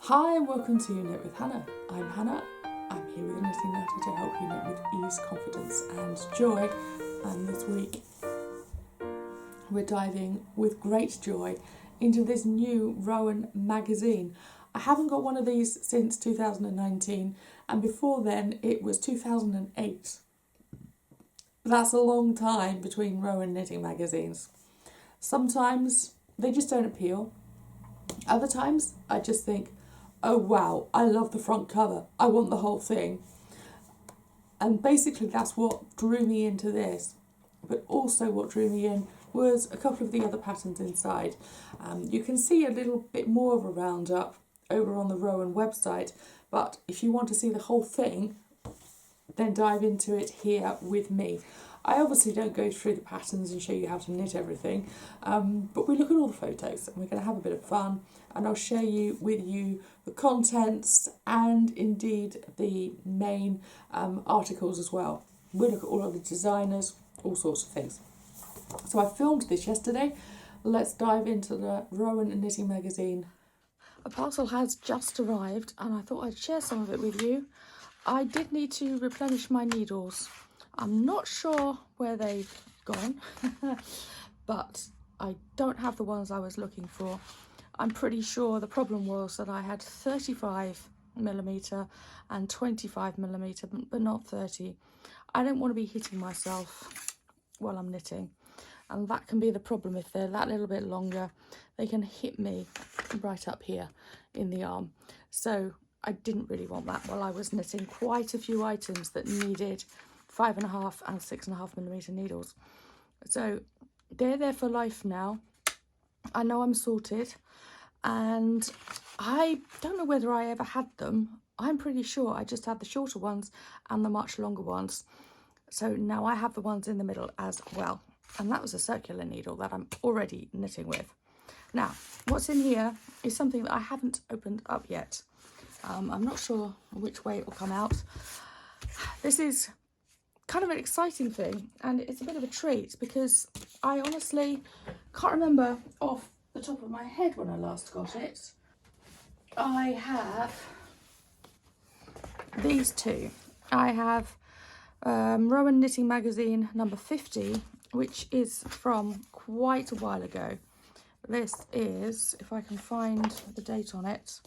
Hi and welcome to Knit with Hannah. I'm Hannah. I'm here with a knitting natter to help you knit with ease, confidence and joy. And this week we're diving with great joy into this new Rowan magazine. I haven't got one of these since 2019 and before then it was 2008. That's a long time between Rowan knitting magazines. Sometimes they just don't appeal. Other times I just think, oh wow, I love the front cover. I want the whole thing. And basically that's what drew me into this. But also what drew me in was a couple of the other patterns inside. You can see a little bit more of a roundup over on the Rowan website. But if you want to see the whole thing, then dive into it here with me. I obviously don't go through the patterns and show you how to knit everything, but we look at all the photos and we're going to have a bit of fun, and I'll share with you the contents and indeed the main articles as well. We'll look at all of the designers, all sorts of things. So I filmed this yesterday. Let's dive into the Rowan Knitting Magazine. A parcel has just arrived and I thought I'd share some of it with you. I did need to replenish my needles. I'm not sure where they've gone, but I don't have the ones I was looking for. I'm pretty sure the problem was that I had 35mm and 25mm, but not 30. I don't want to be hitting myself while I'm knitting, and that can be the problem. If they're that little bit longer, they can hit me right up here in the arm. So I didn't really want that while I was knitting quite a few items that needed 5.5 and 6.5mm needles. So they're there for life now. I know I'm sorted, and I don't know whether I ever had them. I'm pretty sure I just had the shorter ones and the much longer ones. So now I have the ones in the middle as well. And that was a circular needle that I'm already knitting with. Now, what's in here is something that I haven't opened up yet. I'm not sure which way it will come out. This is kind of an exciting thing, and it's a bit of a treat because I honestly can't remember off the top of my head when I last got it. I have these two. I have Rowan Knitting Magazine number 50, which is from quite a while ago. This is, if I can find the date on it,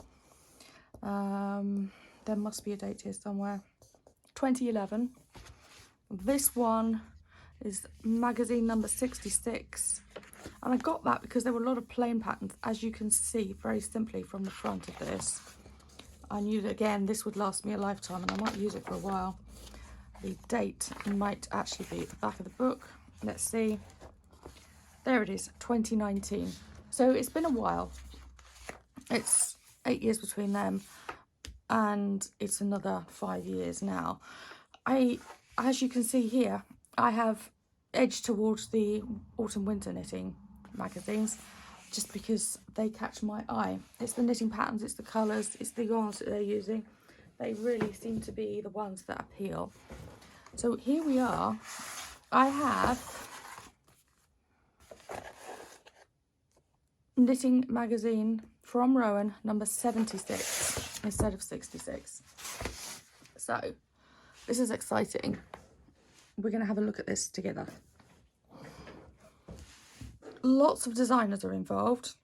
there must be a date here somewhere, 2011. This one is magazine number 66, and I got that because there were a lot of plain patterns, as you can see very simply from the front of this. I knew that, again, this would last me a lifetime and I might use it for a while. The date might actually be at the back of the book. Let's see. There it is, 2019. So it's been a while. It's 8 years between them, and it's another 5 years now. As you can see here, I have edged towards the autumn winter knitting magazines just because they catch my eye. It's the knitting patterns, it's the colours, it's the yarns that they're using. They really seem to be the ones that appeal. So here we are. I have Knitting Magazine from Rowan number 76 instead of 66. So this is exciting. We're going to have a look at this together. Lots of designers are involved.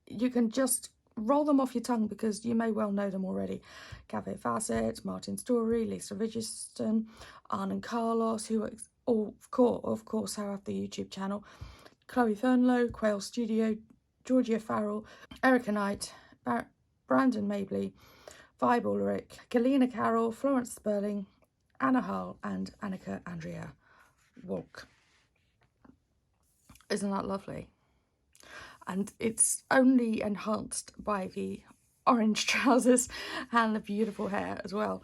You can just roll them off your tongue because you may well know them already. Cave Fassett, Martin Story, Lisa Ridgeston, Arne and Carlos, who all, of course, have the YouTube channel. Chloe Fernlow, Quail Studio, Georgia Farrell, Erica Knight, Brandon Mabley, Vibe Ulrich, Galina Carroll, Florence Sperling, Anna Hull, and Annika Andrea Walk. Isn't that lovely? And it's only enhanced by the orange trousers and the beautiful hair as well.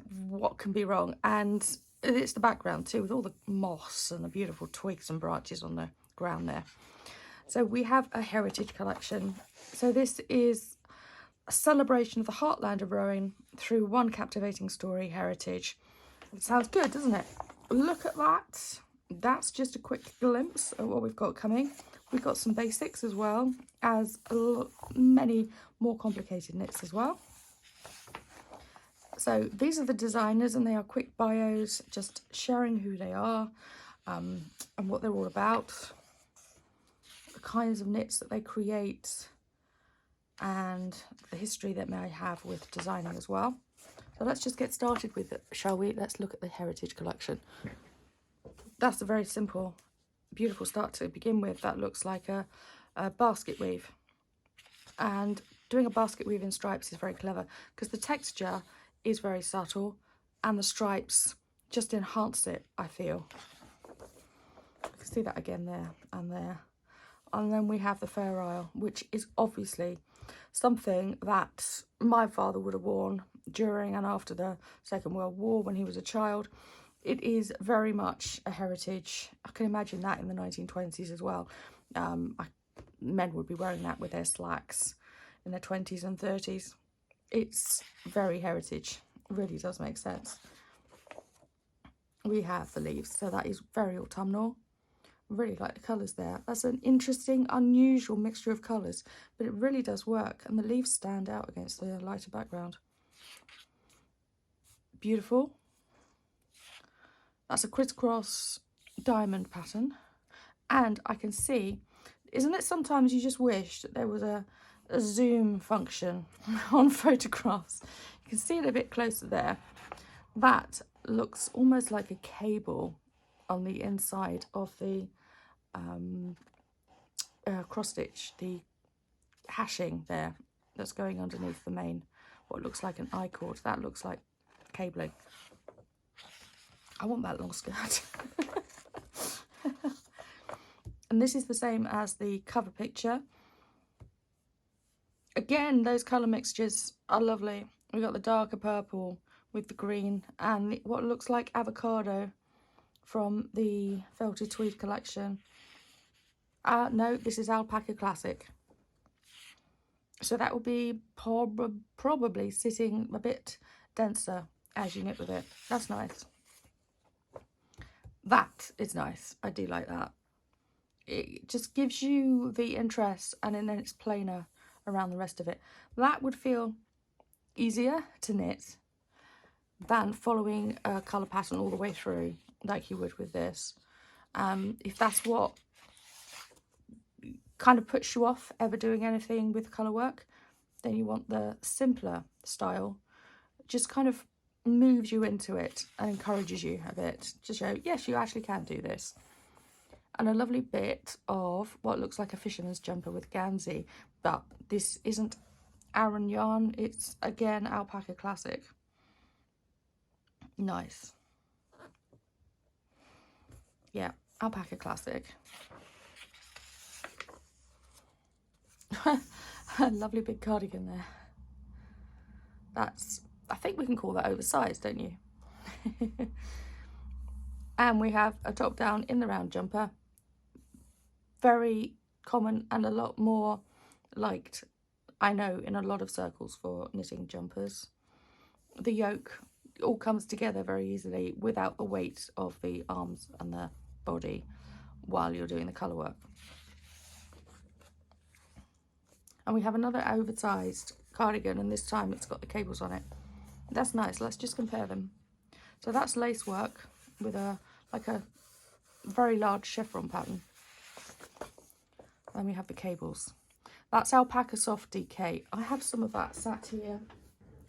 What can be wrong? And it's the background too, with all the moss and the beautiful twigs and branches on the ground there. So we have a heritage collection. So this is a celebration of the heartland of rowing through one captivating story, heritage. It sounds good, doesn't it? Look at that. That's just a quick glimpse of what we've got coming. We've got some basics as well as many more complicated knits as well. So these are the designers, and they are quick bios, just sharing who they are and what they're all about, the kinds of knits that they create, and the history that they have with designing as well. So let's just get started with it, shall we? Let's look at the Heritage collection. That's a very simple, beautiful start to begin with. That looks like a basket weave. And doing a basket weave in stripes is very clever because the texture is very subtle and the stripes just enhance it, I feel. You can see that again there and there. And then we have the Fair Isle, which is obviously something that my father would have worn during and after the Second World War when he was a child. It is very much a heritage. I can imagine that in the 1920s as well. Men would be wearing that with their slacks in their 20s and 30s. It's very heritage. It really does make sense. We have the leaves, so that is very autumnal. Really like the colours there. That's an interesting, unusual mixture of colours, but it really does work, and the leaves stand out against the lighter background. Beautiful. That's a crisscross diamond pattern, and I can see, isn't it sometimes you just wish that there was a zoom function on photographs? You can see it a bit closer there. That looks almost like a cable on the inside of the cross stitch, the hashing there that's going underneath the main, what looks like an I-cord. That looks like cabling. I want that long skirt. And this is the same as the cover picture. Again, those colour mixtures are lovely. We've got the darker purple with the green and what looks like avocado from the Felted Tweed collection. No, this is Alpaca Classic. So that will be probably sitting a bit denser as you knit with it. That's nice. That is nice. I do like that. It just gives you the interest, and then it's plainer around the rest of it. That would feel easier to knit than following a colour pattern all the way through like you would with this. If that's what kind of puts you off ever doing anything with colour work, then you want the simpler style. Just kind of moves you into it and encourages you a bit to show, yes, you actually can do this. And a lovely bit of what looks like a fisherman's jumper with Gansey, but this isn't Aran yarn, it's again Alpaca Classic. Nice. Yeah, Alpaca Classic. A lovely big cardigan there. That's, I think we can call that oversized, don't you? And we have a top down in the round jumper. Very common and a lot more liked, I know, in a lot of circles for knitting jumpers. The yoke all comes together very easily without the weight of the arms and the body while you're doing the colour work. And we have another oversized cardigan, and this time it's got the cables on it. That's nice. Let's just compare them. So that's lace work with like a very large chevron pattern. Then we have the cables. That's Alpaca Soft DK. I have some of that sat here,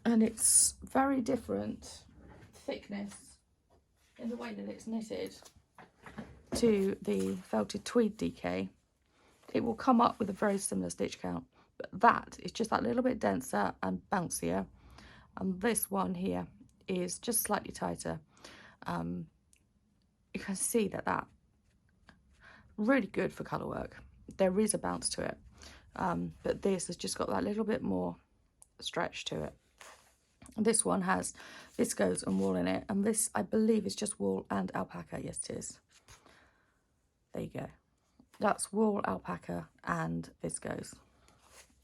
and it's very different thickness in the way that it's knitted to the Felted Tweed DK. It will come up with a very similar stitch count, but that is just that little bit denser and bouncier, and this one here is just slightly tighter. You can see that really good for colour work. There is a bounce to it, but this has just got that little bit more stretch to it. This one has viscose and wool in it, and this I believe is just wool and alpaca. Yes, it is. There you go. That's wool, alpaca and viscose.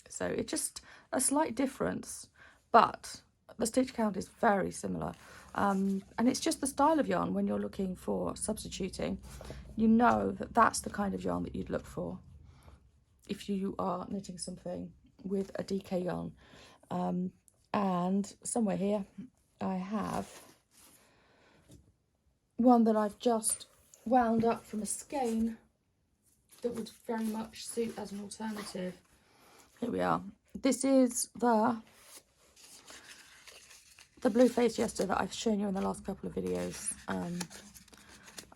So it's just a slight difference, but the stitch count is very similar. And it's just the style of yarn when you're looking for substituting. You know that that's the kind of yarn that you'd look for. if you are knitting something with a DK yarn. And somewhere here I have one that I've just wound up from a skein that would very much suit as an alternative. Here we are. This is the blue face yester that I've shown you in the last couple of videos.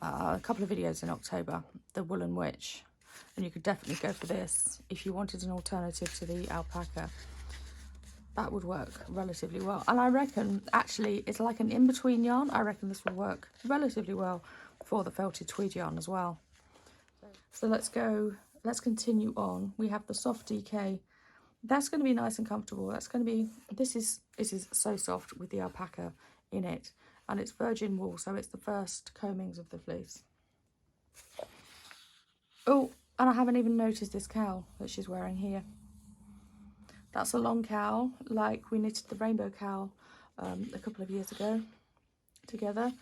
A couple of videos in October, the Woolen Witch. And you could definitely go for this if you wanted an alternative to the alpaca. That would work relatively well. And I reckon, actually, it's like an in-between yarn. I reckon this will work relatively well for the felted tweed yarn as well. So let's continue on. We have the soft DK. That's going to be nice and comfortable. That's going to be, this is so soft with the alpaca in it. And it's virgin wool, so it's the first combings of the fleece. Oh, and I haven't even noticed this cowl that she's wearing here. That's a long cowl, like we knitted the rainbow cowl a couple of years ago together.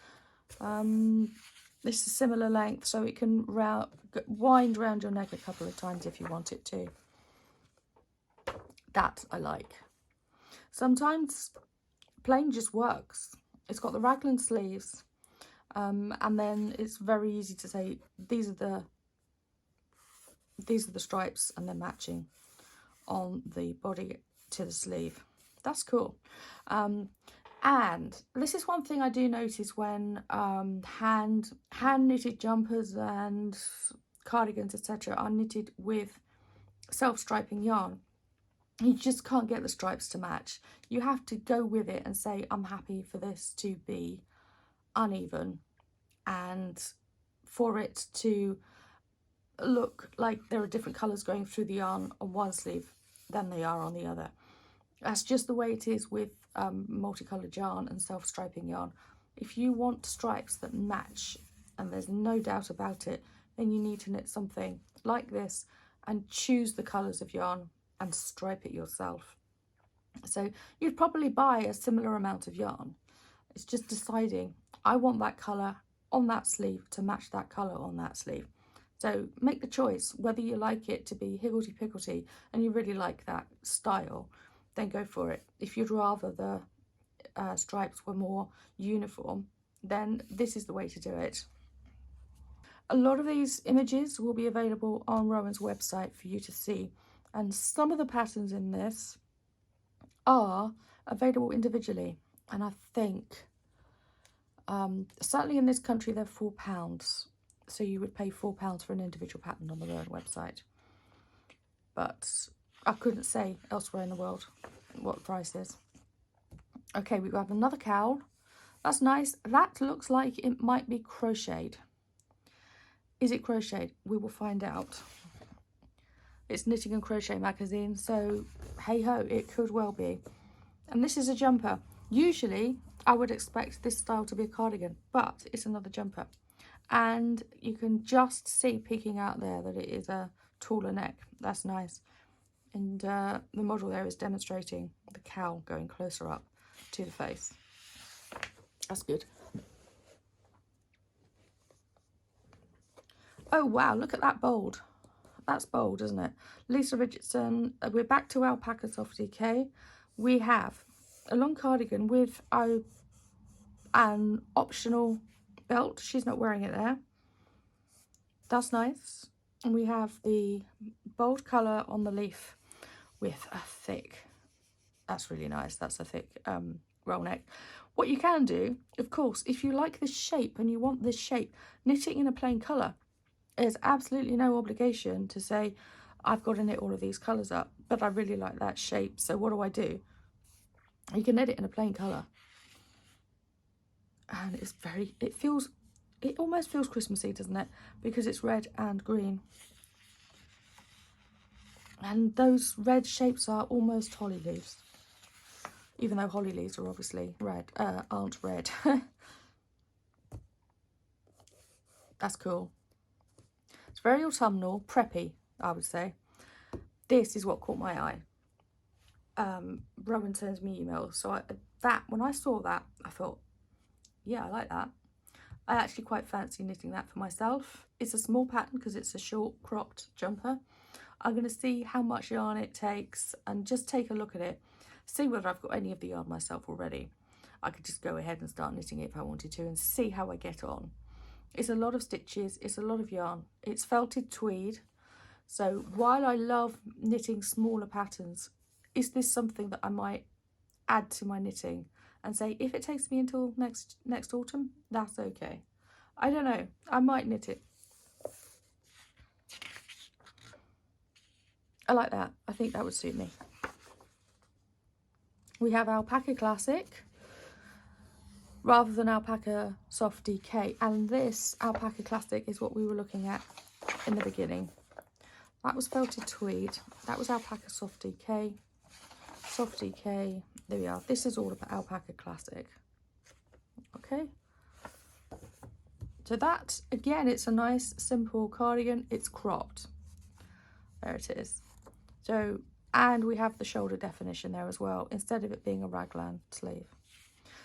This is similar length, so it can wind round your neck a couple of times if you want it to. That I like. Sometimes plain just works. It's got the raglan sleeves, and then it's very easy to say these are the stripes, and they're matching on the body to the sleeve. That's cool. And this is one thing I do notice when hand knitted jumpers and cardigans, etc., are knitted with self-striping yarn. You just can't get the stripes to match. You have to go with it and say, I'm happy for this to be uneven and for it to look like there are different colours going through the yarn on one sleeve than they are on the other. That's just the way it is with multicoloured yarn and self-striping yarn. If you want stripes that match, and there's no doubt about it, then you need to knit something like this and choose the colours of yarn and stripe it yourself. So you'd probably buy a similar amount of yarn. It's just deciding, I want that colour on that sleeve to match that colour on that sleeve. So make the choice whether you like it to be higgledy-piggledy and you really like that style, then go for it. If you'd rather the stripes were more uniform, then this is the way to do it. A lot of these images will be available on Rowan's website for you to see, and some of the patterns in this are available individually, and I think certainly in this country they're £4, so you would pay £4 for an individual pattern on the Rowan website, but I couldn't say elsewhere in the world what the price is. Okay, we have another cowl. That's nice. That looks like it might be crocheted. Is it crocheted? We will find out. It's Knitting and Crochet magazine, so hey ho, it could well be. And this is a jumper. Usually I would expect this style to be a cardigan, but it's another jumper. And you can just see peeking out there that it is a taller neck. That's nice. And the model there is demonstrating the cowl going closer up to the face. That's good. Oh wow, look at that bold. That's bold, isn't it? Lisa Richardson. We're back to alpaca soft DK. We have a long cardigan with an optional belt. She's not wearing it there. That's nice. And we have the bold colour on the leaf with a thick, that's really nice, that's a thick roll neck. What you can do, of course, if you like this shape and you want this shape, knit it in a plain colour. There's absolutely no obligation to say, I've got to knit all of these colours up, but I really like that shape, so what do? You can knit it in a plain colour. And it's very, it almost feels Christmassy, doesn't it? Because it's red and green. And those red shapes are almost holly leaves. Even though holly leaves are obviously red, aren't red. That's cool. It's very autumnal, preppy, I would say. This is what caught my eye. Rowan sends me emails, so when I saw that, I thought, yeah, I like that. I actually quite fancy knitting that for myself. It's a small pattern because it's a short cropped jumper. I'm going to see how much yarn it takes and just take a look at it, see whether I've got any of the yarn myself already. I could just go ahead and start knitting it if I wanted to and see how I get on. It's a lot of stitches, it's a lot of yarn. It's felted tweed. So while I love knitting smaller patterns, is this something that I might add to my knitting and say, if it takes me until next autumn, that's okay. I don't know, I might knit it. I like that. I think that would suit me. We have Alpaca Classic rather than Alpaca Soft DK, and this Alpaca Classic is what we were looking at in the beginning. That was felted tweed. That was Alpaca Soft DK. Soft DK. There we are. This is all about Alpaca Classic. Okay. So that, again, it's a nice, simple cardigan. It's cropped. There it is. So, and we have the shoulder definition there as well, instead of it being a raglan sleeve.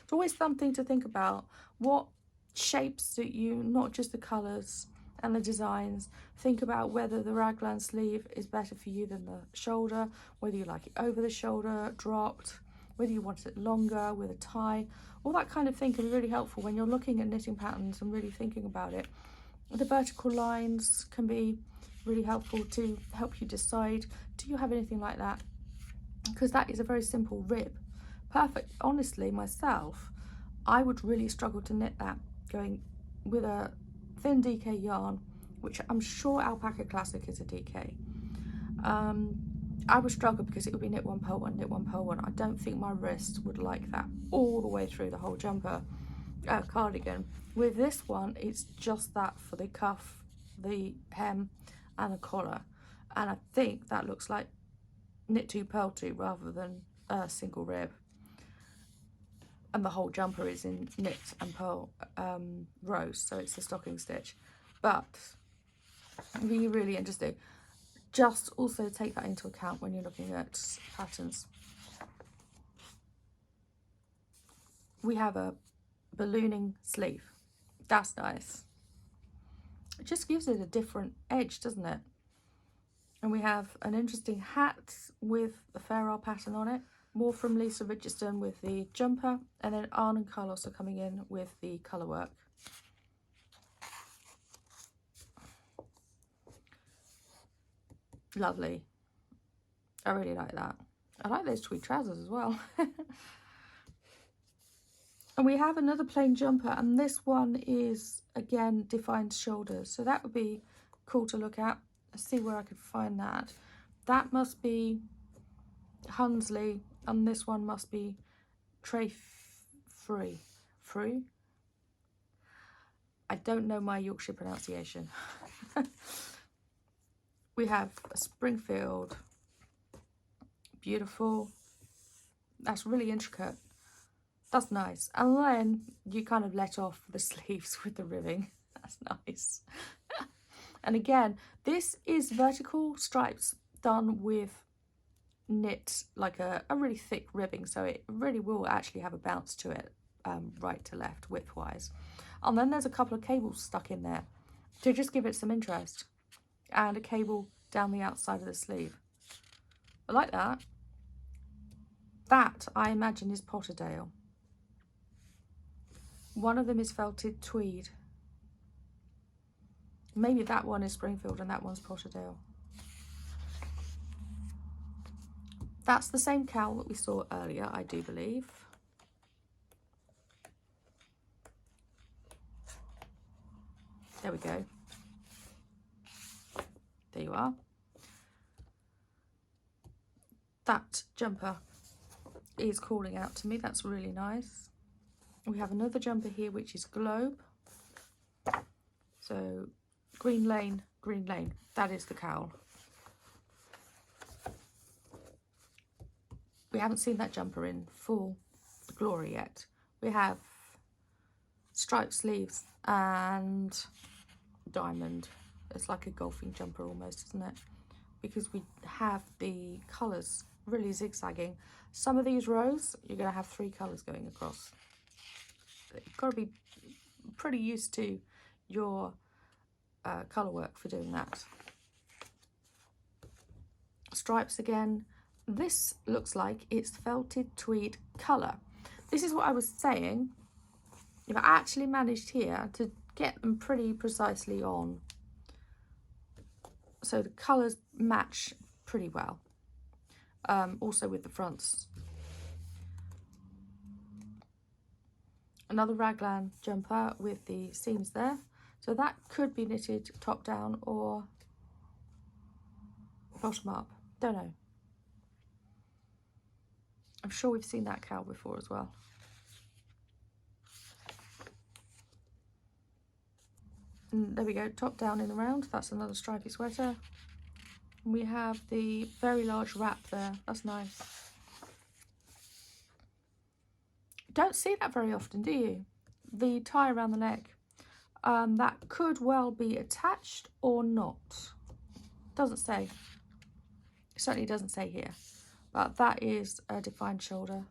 It's always something to think about. What shapes suit you, not just the colours and the designs. Think about whether the raglan sleeve is better for you than the shoulder, whether you like it over the shoulder, dropped, whether you want it longer with a tie. All that kind of thing can be really helpful when you're looking at knitting patterns and really thinking about it. The vertical lines can be really helpful to help you decide, do you have anything like that? Because that is a very simple rib. Perfect. Honestly, myself, I would really struggle to knit that going with a thin DK yarn, which I'm sure Alpaca Classic is a DK. I would struggle because it would be knit one, purl one, knit one, purl one. I don't think my wrist would like that all the way through the whole jumper cardigan. With this one, it's just that for the cuff, the hem and the collar, and I think that looks like knit two, purl two rather than a single rib. And the whole jumper is in knit and purl rows, so it's a stocking stitch. But really, really interesting. Just also take that into account when you're looking at patterns. We have a ballooning sleeve. That's nice. It just gives it a different edge, doesn't it? And we have an interesting hat with a Fair Isle pattern on it. More from Lisa Richardson with the jumper, and then Arne and Carlos are coming in with the colour work. Lovely. I really like that. I like those tweed trousers as well. And we have another plain jumper, and this one is, again, defined shoulders. So that would be cool to look at. Let's see where I could find that. That must be Hunsley, and this one must be Tray Free. I don't know my Yorkshire pronunciation. We have a Springfield. Beautiful. That's really intricate. That's nice. And then you kind of let off the sleeves with the ribbing. That's nice. And again, this is vertical stripes done with knit, like a really thick ribbing, so it really will actually have a bounce to it, right to left widthwise. And then there's a couple of cables stuck in there to just give it some interest, and a cable down the outside of the sleeve. I like that. That, I imagine, is Potterdale. One of them is felted tweed. Maybe that one is Springfield and that one's Potterdale. That's the same cowl that we saw earlier, I do believe. There we go. There you are. That jumper is calling out to me. That's really nice. We have another jumper here, which is Globe. So green lane, green lane. That is the cowl. We haven't seen that jumper in full glory yet. We have striped sleeves and diamond. It's like a golfing jumper almost, isn't it? Because we have the colours really zigzagging. Some of these rows, you're going to have 3 colours going across. You've got to be pretty used to your colour work for doing that. stripes again. This looks like it's felted tweed colour. This is what I was saying. If I actually managed here to get them pretty precisely on, so the colours match pretty well. Also with the fronts. Another raglan jumper with the seams there. So that could be knitted top down or bottom up. Don't know. I'm sure we've seen that cowl before as well. And there we go, top down in the round. That's another stripy sweater. And we have the very large wrap there. That's nice. Don't see that very often, do you? The tie around the neck. That could well be attached or not. Doesn't say. It certainly doesn't say here. But that is a defined shoulder.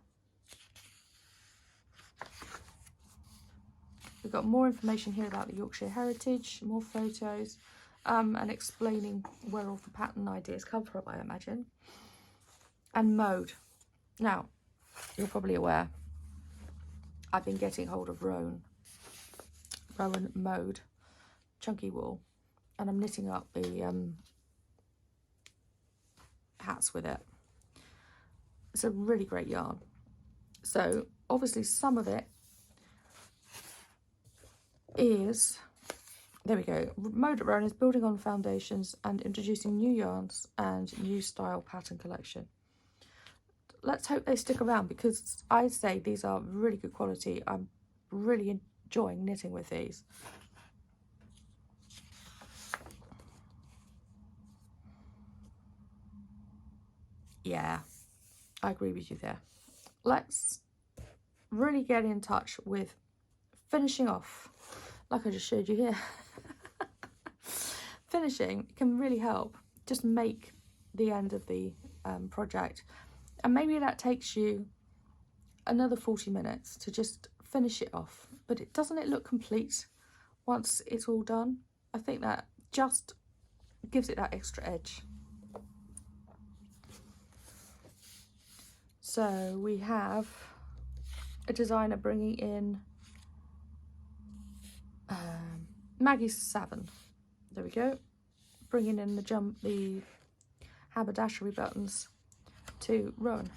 We've got more information here about the Yorkshire heritage, more photos, and explaining where all the pattern ideas come from, I imagine. And mode. Now, you're probably aware, I've been getting hold of Rowan Mode, chunky wool, and I'm knitting up the hats with it. It's a really great yarn. So obviously some of it is, there we go, Mode at Rowan is building on foundations and introducing new yarns and new style pattern collection. Let's hope they stick around, because I'd say these are really good quality. I'm really enjoying knitting with these. Yeah, I agree with you there. Let's really get in touch with finishing off, like I just showed you here. Finishing can really help just make the end of the project, and maybe that takes you another 40 minutes to just finish it off, but doesn't it look complete once it's all done? I think that just gives it that extra edge. So we have a designer bringing in Maggie Savin. There we go. Bringing in the haberdashery buttons to Rowan.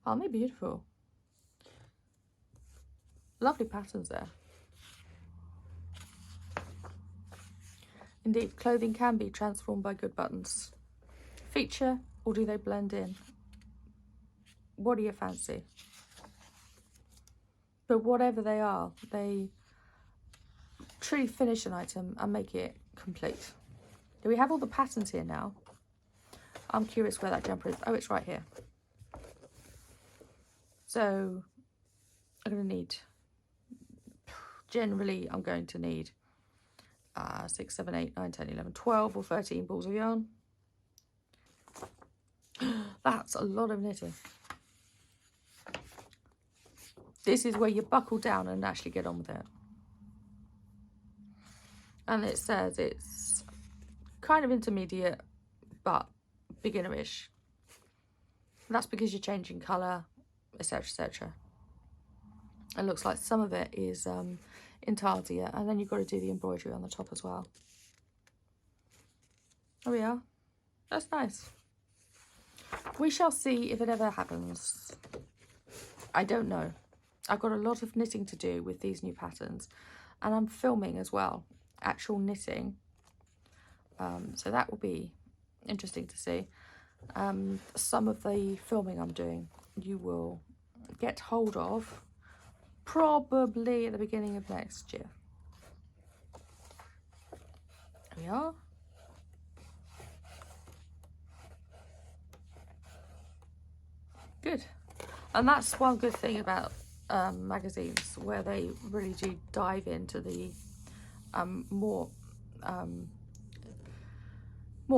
Aren't they beautiful? Lovely patterns there. Indeed, clothing can be transformed by good buttons. Feature, or do they blend in? What do you fancy? But whatever they are, they truly finish an item and make it complete. Do we have all the patterns here now? I'm curious where that jumper is. Oh, it's right here. So I'm going to need, generally I'm going to need 6, 7, 8, 9, 10, 11, 12 or 13 balls of yarn. That's a lot of knitting. This is where you buckle down and actually get on with it. And it says it's kind of intermediate, but beginnerish. That's because you're changing colour, etc, etc. It looks like some of it is Intarsia, and then you've got to do the embroidery on the top as well. There we are. That's nice. We shall see if it ever happens. I don't know. I've got a lot of knitting to do with these new patterns, and I'm filming as well, actual knitting. So that will be interesting to see. Some of the filming I'm doing, you will get hold of probably at the beginning of next year. There we are. Good. And that's one good thing about magazines, where they really do dive into the more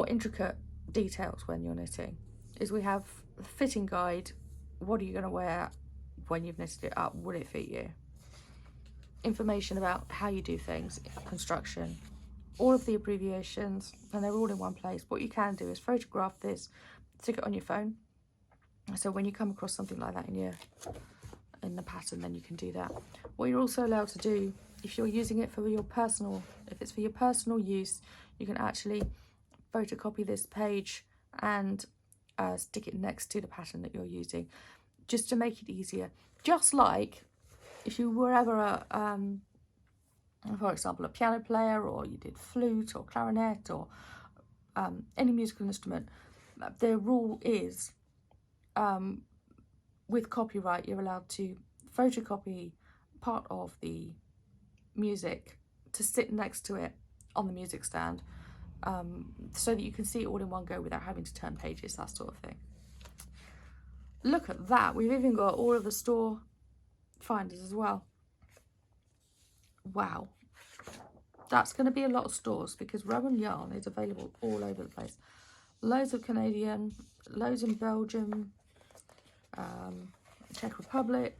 intricate details when you're knitting, is we have a fitting guide. What are you going to wear when you've knitted it up? Will it fit you? Information about how you do things, construction, all of the abbreviations, and they're all in one place. What you can do is photograph this, stick it on your phone. So when you come across something like that in the pattern, then you can do that. What you're also allowed to do, if you're using it for your personal, if it's for your personal use, you can actually photocopy this page and stick it next to the pattern that you're using, just to make it easier. Just like if you were ever for example, a piano player, or you did flute or clarinet, or any musical instrument, the rule is with copyright, you're allowed to photocopy part of the music to sit next to it on the music stand, so that you can see it all in one go without having to turn pages, that sort of thing. Look at that. We've even got all of the store finders as well. Wow. That's going to be a lot of stores, because Rowan yarn is available all over the place. Loads of Canadian, loads in Belgium, Czech Republic,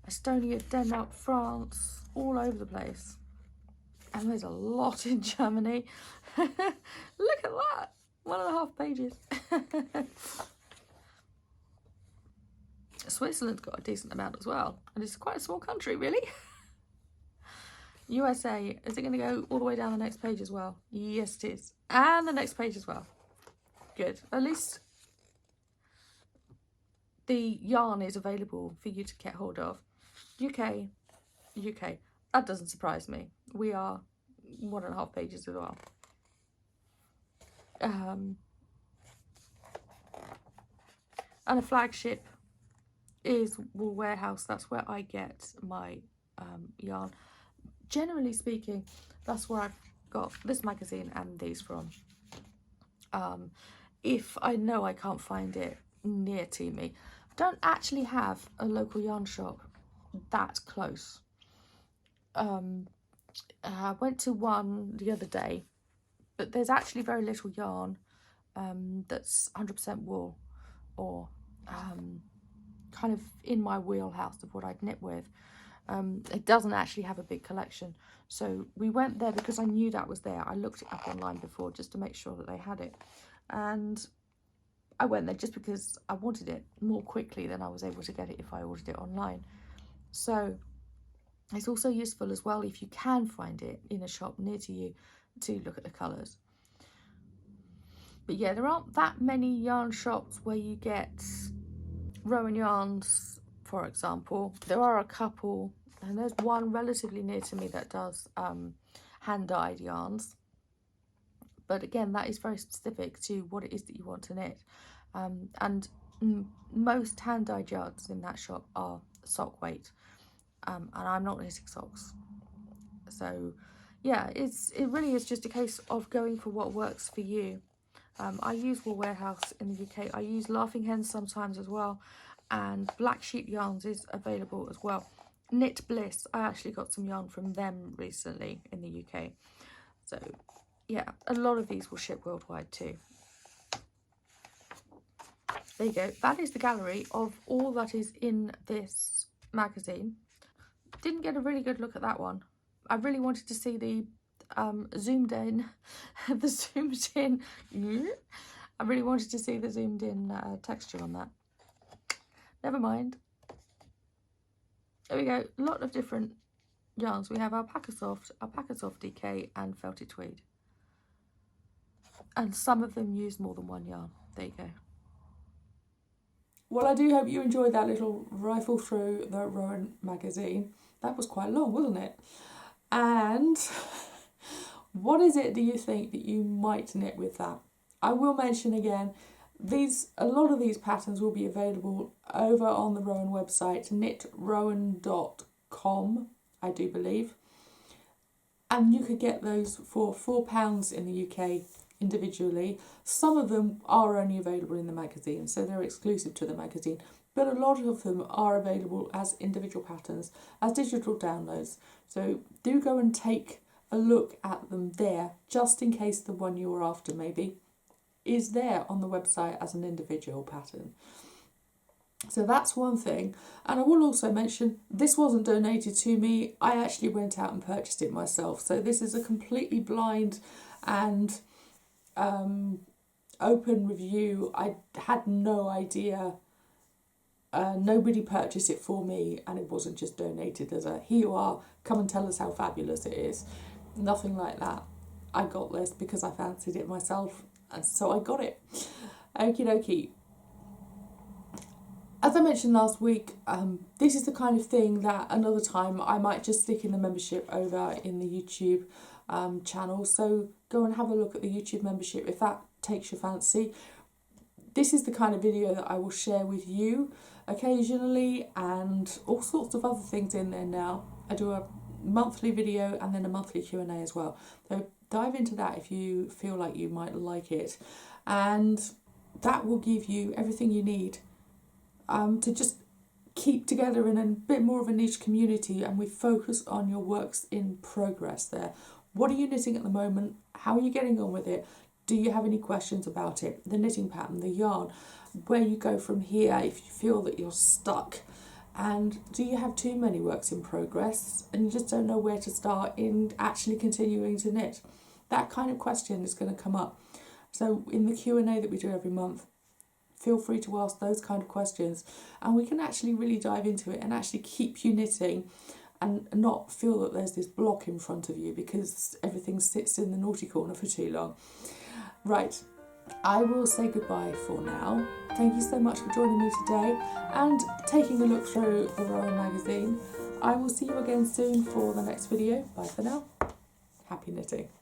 Estonia, Denmark, France, all over the place. And there's a lot in Germany. Look at that. 1.5 pages. Switzerland's got a decent amount as well. And it's quite a small country, really. USA, is it going to go all the way down the next page as well? Yes, it is. And the next page as well. Good. At least the yarn is available for you to get hold of. UK. That doesn't surprise me. We are 1.5 pages as well. And a flagship is Wool Warehouse. That's where I get my yarn. Generally speaking, that's where I've got this magazine and these from. If I know I can't find it near to me, I don't actually have a local yarn shop that close. I went to one the other day, but there's actually very little yarn that's 100% wool, or kind of in my wheelhouse of what I'd knit with. It doesn't actually have a big collection, so we went there because I knew that was there. I looked it up online before just to make sure that they had it, and I went there just because I wanted it more quickly than I was able to get it if I ordered it online. So it's also useful as well, if you can find it in a shop near to you, to look at the colours. But yeah, there aren't that many yarn shops where you get Rowan yarns, for example. There are a couple, and there's one relatively near to me that does hand-dyed yarns. But again, that is very specific to what it is that you want to knit. And most hand-dyed yarns in that shop are sock weight. And I'm not knitting socks. So yeah, it really is just a case of going for what works for you. I use Wool Warehouse in the UK. I use Laughing Hens sometimes as well. And Black Sheep Yarns is available as well. Knit Bliss, I actually got some yarn from them recently in the UK. So yeah, a lot of these will ship worldwide too. There you go. That is the gallery of all that is in this magazine. Didn't get a really good look at that one. I really wanted to see the zoomed in I really wanted to see the zoomed in texture on that. Never mind. There we go. A lot of different yarns. We have Alpaca Soft DK, and Felted Tweed. And some of them use more than one yarn. There you go. Well, I do hope you enjoyed that little rifle through the Rowan magazine. That was quite long, wasn't it? And what is it do you think that you might knit with that? I will mention again, a lot of these patterns will be available over on the Rowan website, knitrowan.com, I do believe. And you could get those for £4 in the UK individually. Some of them are only available in the magazine, so they're exclusive to the magazine. But a lot of them are available as individual patterns, as digital downloads. So do go and take a look at them there, just in case the one you're after maybe is there on the website as an individual pattern. So that's one thing. And I will also mention, this wasn't donated to me. I actually went out and purchased it myself. So this is a completely blind and open review. I had no idea. Nobody purchased it for me, and it wasn't just donated as a, here you are, come and tell us how fabulous it is. Nothing like that. I got this because I fancied it myself, and so I got it. Okie dokie. As I mentioned last week, this is the kind of thing that another time I might just stick in the membership over in the YouTube channel. So go and have a look at the YouTube membership if that takes your fancy. This is the kind of video that I will share with you occasionally, and all sorts of other things in there now. I do a monthly video and then a monthly Q&A as well. So dive into that if you feel like you might like it. And that will give you everything you need to just keep together in a bit more of a niche community, and we focus on your works in progress there. What are you knitting at the moment? How are you getting on with it? Do you have any questions about it? The knitting pattern, the yarn, where you go from here if you feel that you're stuck? And do you have too many works in progress and you just don't know where to start in actually continuing to knit? That kind of question is going to come up. So in the Q&A that we do every month, feel free to ask those kind of questions, and we can actually really dive into it and actually keep you knitting and not feel that there's this block in front of you because everything sits in the naughty corner for too long. Right, I will say goodbye for now. Thank you so much for joining me today and taking a look through the Rowan magazine. I will see you again soon for the next video. Bye for now. Happy knitting.